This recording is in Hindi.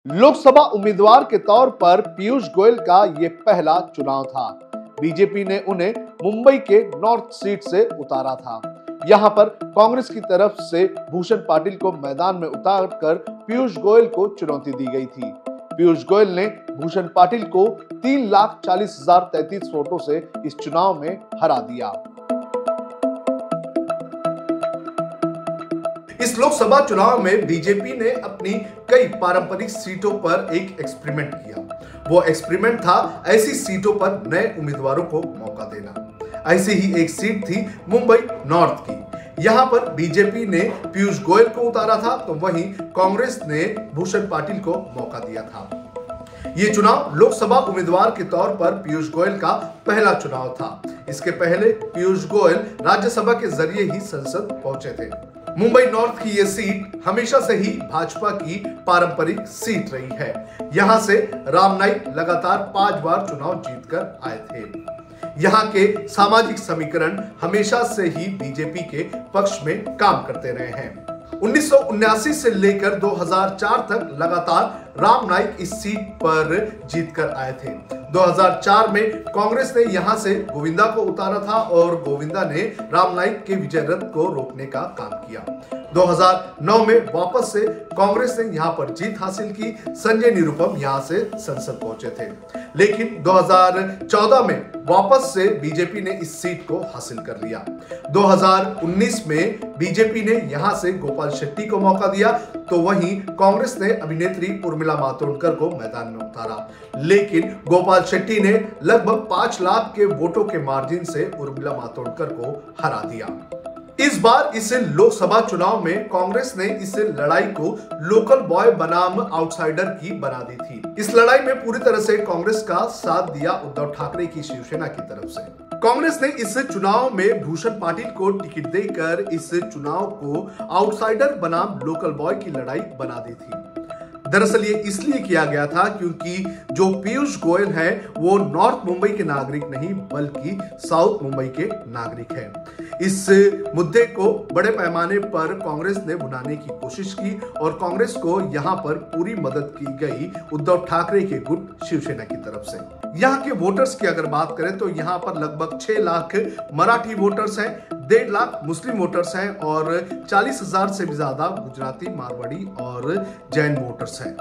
लोकसभा उम्मीदवार के तौर पर पीयूष गोयल का ये पहला चुनाव था। बीजेपी ने उन्हें मुंबई के नॉर्थ सीट से उतारा था। यहां पर कांग्रेस की तरफ से भूषण पाटिल को मैदान में उतारकर पीयूष गोयल को चुनौती दी गई थी। पीयूष गोयल ने भूषण पाटिल को 3,40,033 वोटों से इस चुनाव में हरा दिया। इस लोकसभा चुनाव में बीजेपी ने अपनी कई पारंपरिक सीटों पर एक एक्सपेरिमेंट किया। वो एक्सपेरिमेंट था ऐसी सीटों पर नए उम्मीदवारों को मौका देना। ऐसी ही एक सीट थी मुंबई नॉर्थ की। यहां पर बीजेपी ने पीयूष गोयल को उतारा था, तो वहीं कांग्रेस ने भूषण पाटिल को मौका दिया था। ये चुनाव लोकसभा उम्मीदवार के तौर पर पीयूष गोयल का पहला चुनाव था। इसके पहले पीयूष गोयल राज्यसभा के जरिए ही संसद पहुंचे थे। मुंबई नॉर्थ की ये सीट हमेशा से ही भाजपा की पारंपरिक सीट रही है। यहां से राम नाईक लगातार 5 बार चुनाव जीतकर आए थे। यहां के सामाजिक समीकरण हमेशा से ही बीजेपी के पक्ष में काम करते रहे हैं। 1979 से लेकर 2004 तक लगातार राम नाईक इस सीट पर जीतकर आए थे। 2004 में कांग्रेस ने यहां से गोविंदा को उतारा था और गोविंदा ने राम नाईक के विजय रथ को रोकने का काम किया। 2009 में वापस से कांग्रेस ने यहां पर जीत हासिल की। संजय निरुपम यहां से संसद पहुंचे थे, लेकिन 2014 में वापस से बीजेपी ने इस सीट को हासिल कर लिया। 2019 में बीजेपी ने यहां से गोपाल शेट्टी को मौका दिया, तो वहीं कांग्रेस ने अभिनेत्री उर्मिला मातोंडकर को मैदान में उतारा, लेकिन गोपाल शेट्टी ने लगभग 5 लाख के वोटों के मार्जिन से उर्मिला मातोंडकर को हरा दिया। इस बार इस लोकसभा चुनाव में कांग्रेस ने इस लड़ाई को लोकल बॉय बनाम आउटसाइडर की बना दी थी। इस लड़ाई में पूरी तरह से कांग्रेस का साथ दिया उद्धव ठाकरे की शिवसेना की तरफ से। कांग्रेस ने इस चुनाव में भूषण पाटिल को टिकट देकर इस चुनाव को आउटसाइडर बनाम लोकल बॉय की लड़ाई बना दी थी। दरअसल ये इसलिए किया गया था क्योंकि जो पीयूष गोयल है वो नॉर्थ मुंबई के नागरिक नहीं बल्कि साउथ मुंबई के नागरिक हैं। इस मुद्दे को बड़े पैमाने पर कांग्रेस ने भुनाने की कोशिश की और कांग्रेस को यहां पर पूरी मदद की गई उद्धव ठाकरे के गुट शिवसेना की तरफ से। यहाँ के वोटर्स की अगर बात करें तो यहाँ पर लगभग 6 लाख मराठी वोटर्स हैं, 1.5 लाख मुस्लिम वोटर्स हैं और 40,000 से भी ज्यादा गुजराती, मारवाड़ी और जैन वोटर्स हैं।